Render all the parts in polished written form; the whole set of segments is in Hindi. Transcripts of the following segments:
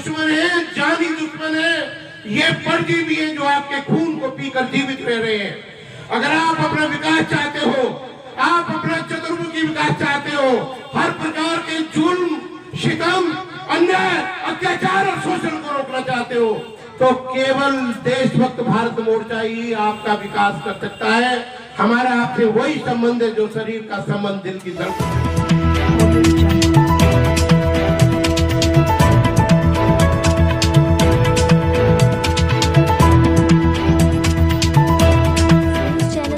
दुश्मन है, जानी दुश्मन है, ये परजीवी है जो आपके खून को पीकर जीवित रह रहे हैं। अगर आप अपना विकास चाहते हो, आप अपना चतुर्मुखी विकास चाहते हो, हर प्रकार के जुल्म, शितम, अन्याय, अत्याचार और शोषण को रोकना चाहते हो, तो केवल देशभक्त भारत मोर्चा ही आपका विकास कर सकता है। हमारा आपसे वही संबंध है जो शरीर का संबंध, दिल की धड़कन।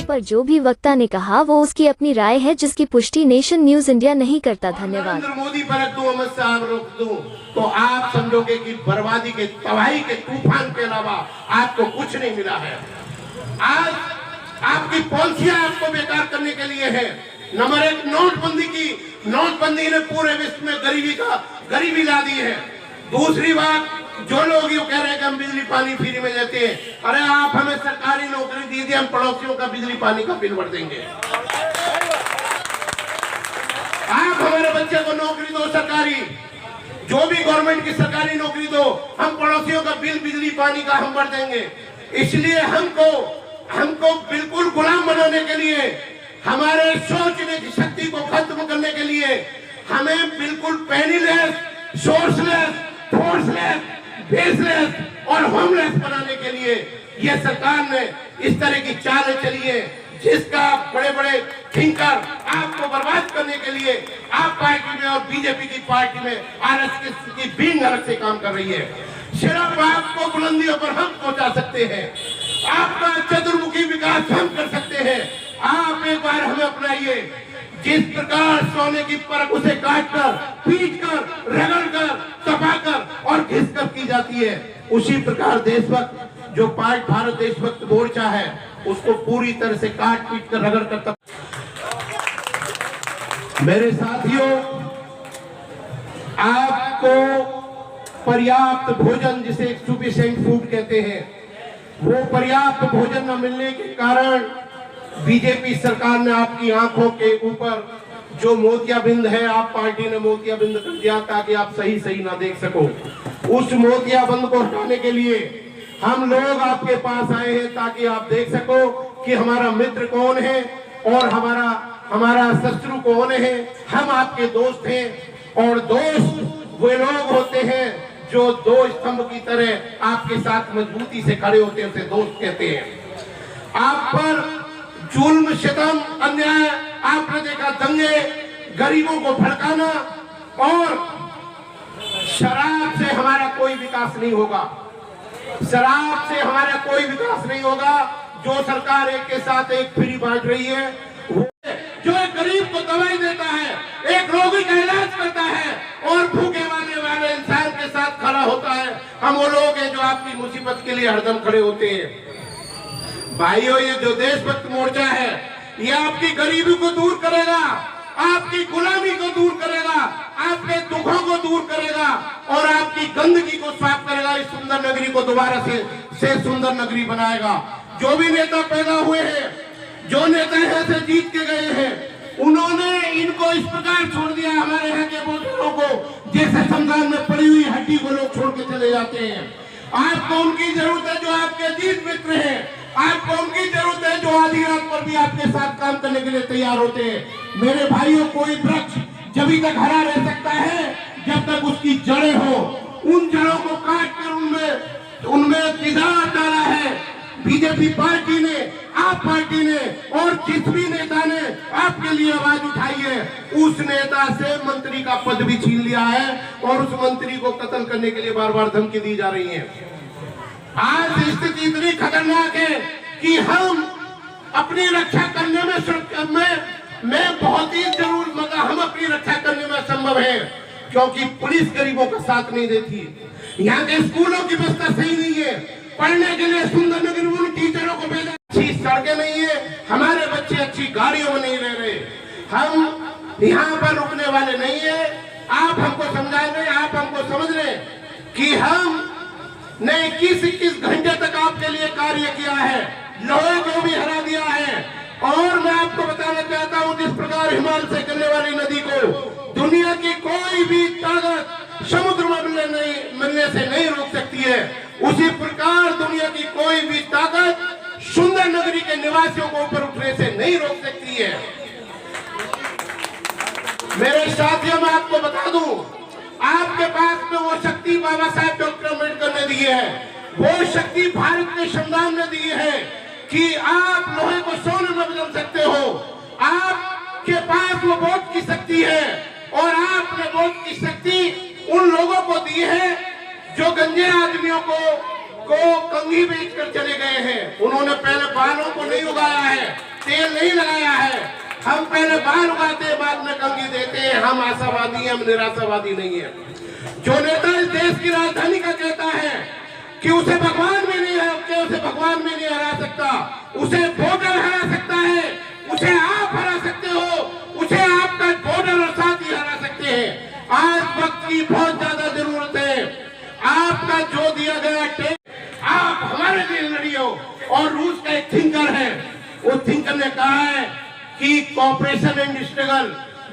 पर जो भी वक्ता ने कहा वो उसकी अपनी राय है, जिसकी पुष्टि नेशन न्यूज इंडिया नहीं करता। धन्यवाद। नरेंद्र मोदी पर रख दूं, अमित शाह रोक दूं, तो आप समझोगे कि बर्बादी के, तबाही के तूफान के अलावा आपको कुछ नहीं मिला है। आज आपकी पॉलिसियां आपको बेकार करने के लिए है। नंबर एक, नोटबंदी की, नोटबंदी ने पूरे विश्व में गरीबी ला दी है। दूसरी बात, जो लोग ये कह रहे हैं कि हम बिजली पानी फ्री में देते हैं, अरे आप हमें सरकारी नौकरी दीजिए, हम पड़ोसियों का बिजली पानी का बिल भर देंगे। आप हमारे बच्चे को नौकरी दो सरकारी, जो भी गवर्नमेंट की सरकारी नौकरी दो, हम पड़ोसियों का बिल बिजली पानी का हम भर देंगे। इसलिए हमको बिल्कुल गुलाम बनाने के लिए, हमारे सोचने की शक्ति को खत्म करने के लिए, हमें बिल्कुल पेनीलेस, सोर्सलेस, फोर्सलेस, बेसलेस और होमलेस बनाने के लिए ये सरकार ने इस तरह की चालें चली है, जिसका बड़े बड़े थिंकर आपको बर्बाद करने के लिए आप पार्टी में और बीजेपी की पार्टी में आरएसएस की विंग अलग से काम कर रही है। सिर्फ आपको बुलंदियों पर हम पहुंचा सकते हैं, आपका चतुर्मुखी विकास हम कर सकते हैं। आप एक बार हमें अपनाइए। जिस प्रकार सोने की परख उसे काटकर, पीटकर, रगड़कर, तपाकर और घिसकर की जाती है, उसी प्रकार देशभक्त जो भारत देशभक्त मोर्चा है, उसको पूरी तरह से काट पीट कर, रगड़ कर तप। मेरे साथियों, आपको पर्याप्त भोजन, जिसे सफिशिएंट फूड कहते हैं, वो पर्याप्त भोजन न मिलने के कारण बीजेपी सरकार ने आपकी आंखों के ऊपर जो मोतियाबिंद है, आप पार्टी ने मोतियाबिंद कर दिया ताकि आप सही ना देख सको। उस मोतियाबिंद को हटाने के लिए हम लोग आपके पास आए हैं ताकि आप देख सको कि हमारा मित्र कौन है और हमारा शत्रु कौन है। हम आपके दोस्त हैं, और दोस्त वे लोग होते हैं जो दो स्तंभ की तरह आपके साथ मजबूती से खड़े होते हैं, उसे दोस्त कहते हैं। आप पर जुल्म, शितम, अन्याय, आपने देखा दंगे, गरीबों को भड़काना, और शराब से हमारा कोई विकास नहीं होगा। शराब से हमारा कोई विकास नहीं होगा। जो सरकार एक के साथ एक फ्री बांट रही है, जो एक गरीब को दवाई देता है, एक रोगी का इलाज करता है और भूखे वाले इंसान के साथ खड़ा होता है, हम वो लोग हैं जो आपकी मुसीबत के लिए हरदम खड़े होते हैं। भाइयों, ये जो देशभक्त मोर्चा है, ये आपकी गरीबी को दूर करेगा, आपकी गुलामी को दूर करेगा, आपके दुखों को दूर करेगा और आपकी गंदगी को साफ करेगा। इस सुंदर नगरी को दोबारा से सुंदर नगरी बनाएगा। जो भी नेता पैदा हुए हैं, जो नेता यहाँ से जीत के गए हैं, उन्होंने इनको इस प्रकार छोड़ दिया हमारे यहाँ के बुजुर्गों को, जैसे शमशान में पड़ी हुई हड्डी को लोग छोड़ के चले जाते हैं। आपको उनकी जरूरत है जो आपके जीत मित्र हैं, आपको उनकी जरूरत है जो आधी रात पर भी आपके साथ काम करने के लिए तैयार होते हैं। मेरे भाइयों, कोई वृक्ष जब तक हरा रह सकता है जब तक उसकी जड़ें हो। उन जड़ों को काट कर उनमें तिजारत डाला है बीजेपी पार्टी ने, आप पार्टी ने, और जिस भी नेता ने आपके लिए आवाज उठाई है, उस नेता से मंत्री का पद भी छीन लिया है और उस मंत्री को कत्ल करने के लिए बार बार धमकी दी जा रही है। आज स्थिति इतनी खतरनाक है कि हम अपनी रक्षा करने में बहुत ही जरूर, मगर हम अपनी रक्षा करने में असंभव है, क्योंकि पुलिस गरीबों का साथ नहीं देती। यहाँ के स्कूलों की व्यवस्था सही नहीं है, पढ़ने के लिए सुंदर नगर में टीचरों को भेजा, अच्छी सड़कें नहीं है, हमारे बच्चे अच्छी गाड़ियों में नहीं रह रहे, हम यहाँ पर रुकने वाले नहीं है। आप हमको समझा रहे, आप हमको समझ रहे कि हम ने 21 घंटे तक आपके लिए कार्य किया है, लोगों को भी हरा दिया है। और मैं आपको बताना चाहता हूं, जिस प्रकार हिमालय से चलने वाली नदी को दुनिया की कोई भी ताकत समुद्र में मिलने से नहीं रोक सकती है, उसी प्रकार दुनिया की कोई भी ताकत सुंदर नगरी के निवासियों को ऊपर उठने से नहीं रोक सकती है। मेरे साथियों, मैं आपको बता दूं, आपके पास में वो शक्ति बाबा साहेब डॉक्टर अम्बेडकर ने दी है, वो शक्ति भारत के संविधान ने दी है कि आप लोहे को सोने में बदल सकते हो। आपके पास वो वोट की शक्ति है और आपने वोट की शक्ति उन लोगों को दी है जो गंजे आदमियों को कंघी बेचकर चले गए हैं। उन्होंने पहले बालों को नहीं उगाया है, तेल नहीं लगाया है। हम पहले बाल उगाते हैं, बाद में कंघी देते हैं। हम आशावादी हैं, हम निराशावादी नहीं है। जो नेता इस देश की राजधानी का कहता है कि उसे भगवान में नहीं है, उसे भगवान में नहीं हरा सकता, उसे वोटर हरा सकता है, उसे आप हरा सकते हो, उसे आपका वोटर और साथी हरा सकते हैं। आज वक्त की बहुत ज्यादा जरूरत है। आपका जो दिया गया टेक, आप हमारे लिए लड़ियो। और रूस का एक थिंकर है, वो थिंकर ने कहा है कि कॉपरेशन एंड स्ट्रगल,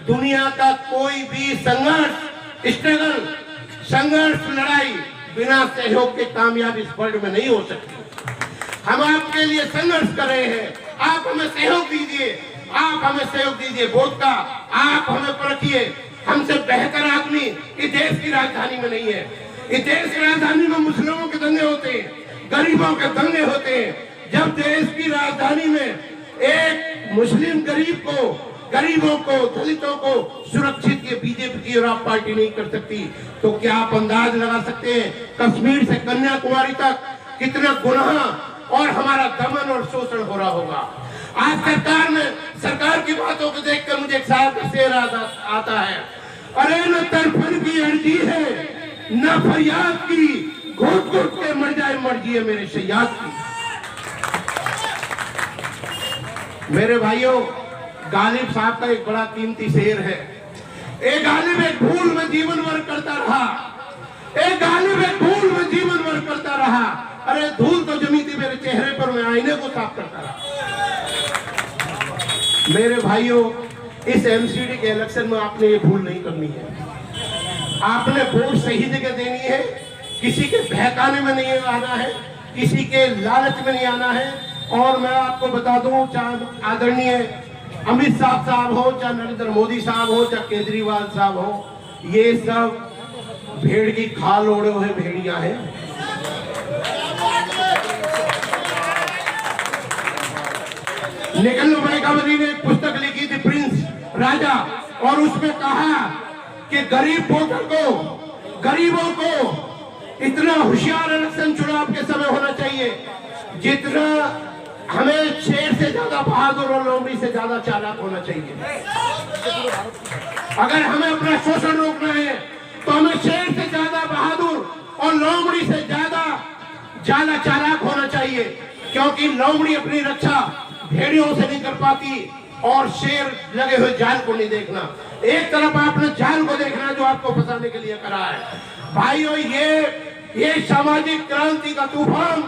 दुनिया का कोई भी संघर्ष लड़ाई बिना सहयोग के कामयाब इस वर्ल्ड में नहीं हो सकती। हम आपके लिए संघर्ष कर रहे हैं, आप हमें सहयोग दीजिए, आप हमें सहयोग दीजिए। वोट का आप हमें परखिए, हमसे बेहतर आदमी इस देश की राजधानी में नहीं है। इस देश की राजधानी में मुस्लिमों के दंगे होते हैं, गरीबों के दंगे होते हैं। जब देश की राजधानी में एक मुस्लिम गरीबों को, दलितों को सुरक्षित ये बीजेपी की और आप पार्टी नहीं कर सकती, तो क्या आप अंदाज लगा सकते हैं कश्मीर से कन्याकुमारी तक कितना गुनाह और हमारा दमन और शोषण हो रहा होगा। आज सरकार की बातों को देखकर मुझे एक साहब का शेर आता है, अरे न तड़पन की अर्जी है न फरियाद की, घुट घुट के मर जाए मर्जी है मेरे शैयाद की। मेरे भाइयों, गालिब साहब का एक बड़ा कीमती शेर है, एक गालिब एक भूल में जीवन भर करता रहा, एक गालिब एक भूल में जीवन भर करता रहा। अरे धूल तो जमी थी मेरे चेहरे पर, मैं आईने को साफ करता रहा। मेरे भाइयों, इस एमसीडी के इलेक्शन में आपने ये भूल नहीं करनी है। आपने वोट सही जगह देनी है, किसी के बहकाने में नहीं आना है, किसी के लालच में नहीं आना है। और मैं आपको बता दूं, चाहे आदरणीय अमित शाह साहब हो, चाहे नरेंद्र मोदी साहब हो, चाहे केजरीवाल साहब हो, ये सब भेड़ की खाल ओढ़े हुए भेड़ियां हैं। निखिल भाई कावरी ने एक पुस्तक लिखी थी, प्रिंस राजा, और उसमें कहा कि गरीबों को इतना होशियार इलेक्शन चुनाव के समय होना चाहिए जितना हमें शेर से ज्यादा बहादुर और लोमड़ी से ज्यादा चालाक होना चाहिए। अगर हमें अपना शोषण रोकना है तो हमें शेर से ज्यादा बहादुर और लोमड़ी से ज्यादा चालाक होना चाहिए, क्योंकि लोमड़ी अपनी रक्षा भेड़ियों से नहीं कर पाती और शेर लगे हुए जाल को नहीं देखना। एक तरफ आपने जाल को देखना जो आपको फंसाने के लिए करा है। भाइयों, ये सामाजिक क्रांति का तूफान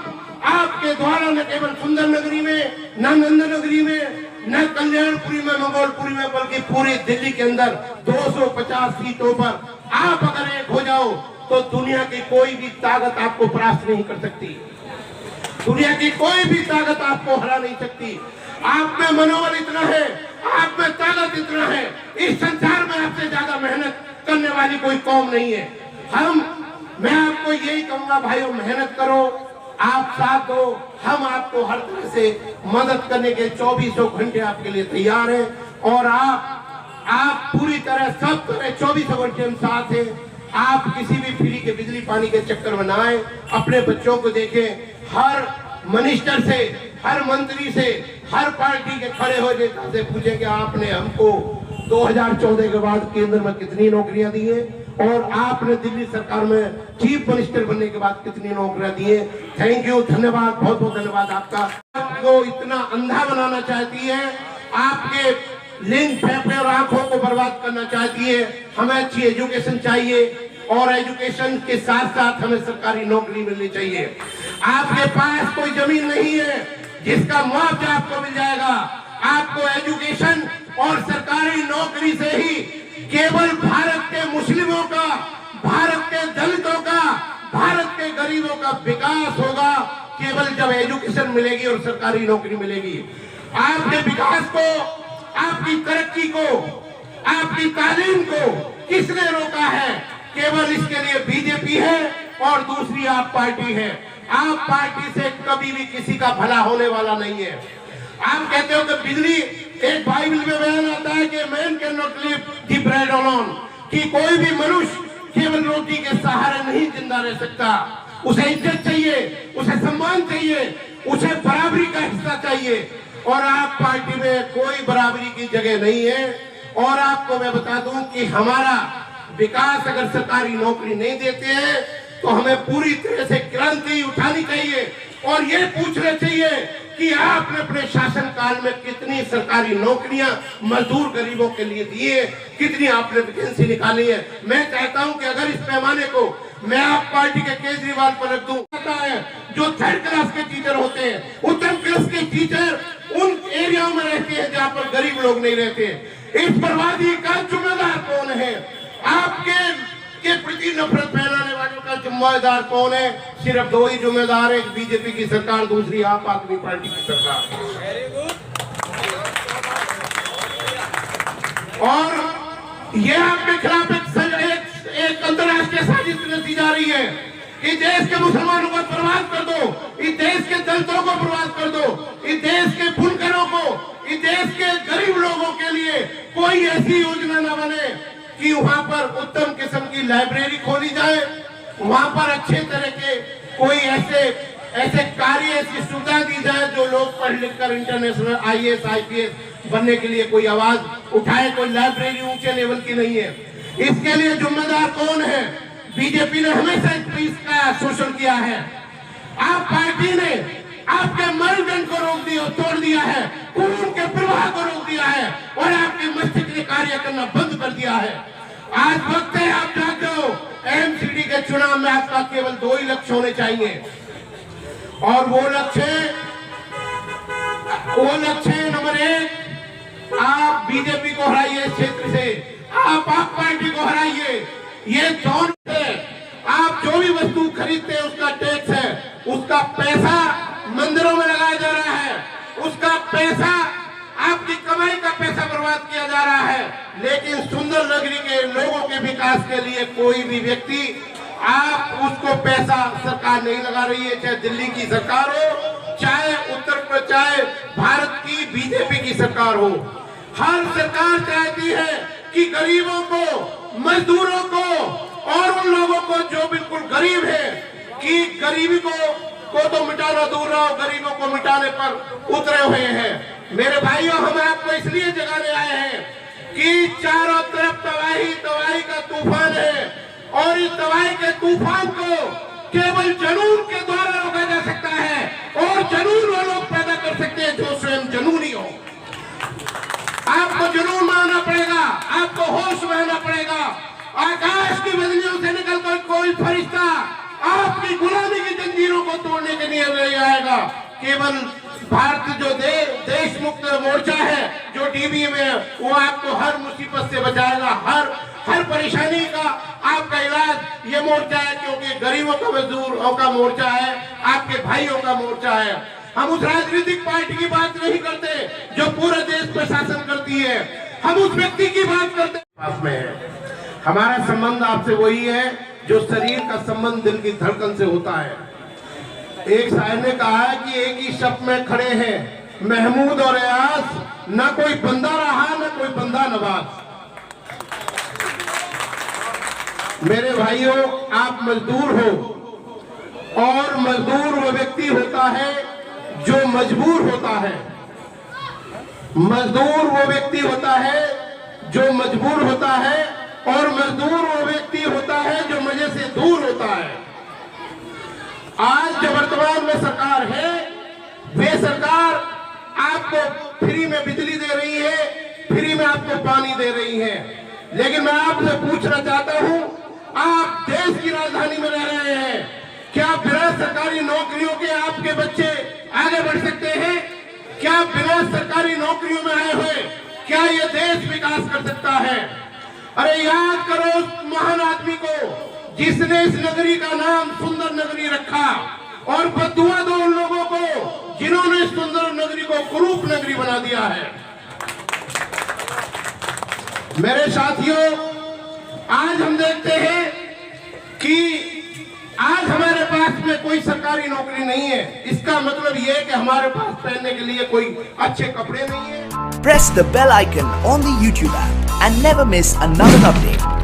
आपके द्वारा न केवल सुंदर नगरी में, न नंद नगरी में, न कल्याणपुरी में, मंगोलपुरी में, बल्कि पूरी दिल्ली के अंदर 250 सीटों पर आप अगर एक हो जाओ तो दुनिया की कोई भी ताकत आपको परास्त नहीं कर सकती। दुनिया की कोई भी ताकत आपको हरा नहीं सकती। आप में मनोबल इतना है, आप में ताकत इतना है, इस संसार में आपसे ज्यादा मेहनत करने वाली कोई कौम नहीं है। मैं आपको यही कहूंगा, भाइयों, मेहनत करो, आप साथ दो, हम आपको हर तरह से मदद करने के 24 घंटे आपके लिए तैयार हैं। और आप पूरी तरह सब तरह 24 घंटे हम साथ हैं। आप किसी भी फ्री के बिजली पानी के चक्कर में ना आए, अपने बच्चों को देखें। हर मिनिस्टर से, हर मंत्री से, हर पार्टी के खड़े हो नेता से पूछे कि आपने हमको 2014 के बाद केंद्र में कितनी नौकरियां दी है और आपने दिल्ली सरकार में चीफ मिनिस्टर बनने के बाद कितनी नौकरियां दी है। थैंक यू, धन्यवाद, बहुत बहुत धन्यवाद आपका। आपको इतना अंधा बनाना चाहती है, आपके लिंग, फेफड़े और आंखों को बर्बाद करना चाहती है। हमें अच्छी एजुकेशन चाहिए और एजुकेशन के साथ साथ हमें सरकारी नौकरी मिलनी चाहिए। आपके पास कोई जमीन नहीं है जिसका मुआवजा आपको मिल जाएगा। आपको एजुकेशन और सरकारी नौकरी से ही केवल भारत के मुस्लिमों का, भारत के दलितों का, भारत के गरीबों का विकास होगा केवल जब एजुकेशन मिलेगी और सरकारी नौकरी मिलेगी। आपके विकास को, आपकी तरक्की को, आपकी तालीम को किसने रोका है? केवल इसके लिए बीजेपी है और दूसरी आप पार्टी है। आप पार्टी से कभी भी किसी का भला होने वाला नहीं है। आप कहते हो कि बिजली, एक बाइबल में बयान आता है कि man can not live the bread alone, कि कोई भी मनुष्य केवल रोटी के सहारे नहीं जिंदा रह सकता। उसे इज्जत चाहिए, उसे सम्मान चाहिए, उसे बराबरी का हिस्सा चाहिए। और आप पार्टी में कोई बराबरी की जगह नहीं है। और आपको मैं बता दूं कि हमारा विकास अगर सरकारी नौकरी नहीं देते हैं तो हमें पूरी तरह से क्रांति उठानी चाहिए और ये पूछना चाहिए कि आपने अपने शासन काल में कितनी सरकारी नौकरियां मजदूर गरीबों के लिए दी है, कितनी आपने वैकेंसी निकाली है। मैं चाहता हूं कि अगर इस पैमाने को मैं आप पार्टी के केजरीवाल पर रख दूं, जो थर्ड क्लास के टीचर होते हैं, उत्तम क्लास के टीचर उन एरिया में रहते हैं जहां पर गरीब लोग नहीं रहते। इस बर्बादी का जिम्मेदार कौन है? आपके के प्रति नफरत फैलाने वालों का जिम्मेदार कौन है? सिर्फ दो ही जिम्मेदार है, एक बीजेपी की सरकार, दूसरी आप आदमी पार्टी की सरकार। और ये आपके खिलाफ एक अंतर्राष्ट्रीय साजिश रची जा रही है कि देश के मुसलमानों को बर्बाद कर दो, इस देश के दलितों को बर्बाद कर दो, इस देश के बुनकरों को, इस देश के गरीब लोगों के लिए कोई ऐसी योजना न बने कि वहां पर उत्तम किस्म की लाइब्रेरी खोली जाए, वहां पर अच्छे तरह के कोई ऐसे कार्य, ऐसी सुविधा दी जाए जो लोग पढ़ लिख कर इंटरनेशनल IAS IPS बनने के लिए कोई आवाज उठाए। कोई लाइब्रेरी ऊंचे लेवल की नहीं है। इसके लिए जिम्मेदार कौन है? बीजेपी ने हमेशा इस का शोषण किया है। आप पार्टी ने आपके मानदंड को रोक दिया, तोड़ दिया है, खून के प्रवाह को रोक दिया है और आपके मस्तिष्क ने कार्य करना बंद कर दिया है। आज वक्त है आप जाग जाओ। MCD के चुनाव में आपका केवल दो ही लक्ष्य होने चाहिए और वो लक्ष्य नंबर 1, आप बीजेपी को हराइए इस क्षेत्र से, आप पार्टी को हराइए। ये दोनों है। आप जो भी वस्तु खरीदते हैं उसका टैक्स है, उसका पैसा मंदिरों में लगाया जा रहा है, उसका पैसा, आपकी कमाई का पैसा बर्बाद किया जा रहा है। लेकिन सुंदर नगरी के लोगों के विकास के लिए कोई भी व्यक्ति, आप उसको पैसा सरकार नहीं लगा रही है, चाहे दिल्ली की सरकार हो, चाहे उत्तर प्रदेश, चाहे भारत की बीजेपी की सरकार हो। हर सरकार चाहती है कि गरीबों को, मजदूरों को और उन लोगों को जो बिल्कुल गरीब है, कि गरीबी को तो मिटाना दूर रहो, गरीबों को मिटाने पर उतरे हुए हैं। मेरे भाइयों, हम आपको इसलिए जगाने आए हैं कि चारों तरफ तबाही का तूफान है और इस तबाही के तूफान को केवल जुनून के द्वारा रोका जा सकता है और जुनून वो लोग पैदा कर सकते हैं जो स्वयं जुनूनी हो। आपको जुनून मानना पड़ेगा, आपको होश में रहना पड़ेगा। आकाश की बिजलियों से निकलकर कोई फरिश्ता आपकी गुलामी की जंजीरों को तोड़ने के लिए नहीं आएगा। केवल भारत जो देश मुक्त मोर्चा है, जो DBA में है, वो आपको हर मुसीबत से बचाएगा, हर परेशानी का आपका इलाज ये मोर्चा है, क्योंकि गरीबों का, मजदूरों का मोर्चा है, आपके भाइयों का मोर्चा है। हम उस राजनीतिक पार्टी की बात नहीं करते जो पूरे देश पर शासन करती है, हम उस व्यक्ति की बात करते पास में है। हमारा संबंध आपसे वही है जो शरीर का संबंध दिल की धड़कन से होता है। एक शायर ने कहा है कि एक ही शब्द में खड़े हैं महमूद और अयाज, न कोई बंदा रहा न कोई बंदा नवाज। मेरे भाइयों, आप मजदूर हो और मजदूर वो व्यक्ति होता है जो मजबूर होता है। मजदूर वो व्यक्ति होता है जो मजबूर होता है और मजदूर वो व्यक्ति होता है जो मजे से दूर होता है। आज जो वर्तमान में सरकार है, वे सरकार आपको फ्री में बिजली दे रही है, फ्री में आपको पानी दे रही है। लेकिन मैं आपसे पूछना चाहता हूं, आप देश की राजधानी में रह रहे हैं, क्या बिना सरकारी नौकरियों के आपके बच्चे आगे बढ़ सकते हैं? क्या बिना सरकारी नौकरियों में आए हुए क्या ये देश विकास कर सकता है? अरे याद करो उस महान आदमी को जिसने इस नगरी का नाम सुंदर नगरी रखा, और बद्दुआ दो उन लोगों को जिन्होंने इस सुंदर नगरी को कुरूप नगरी बना दिया है। मेरे साथियों, आज हम देखते हैं कि आज हमारे पास में कोई सरकारी नौकरी नहीं है। इसका मतलब यह है कि हमारे पास पहनने के लिए कोई अच्छे कपड़े नहीं है। Press the bell icon on the YouTube app and never miss another update.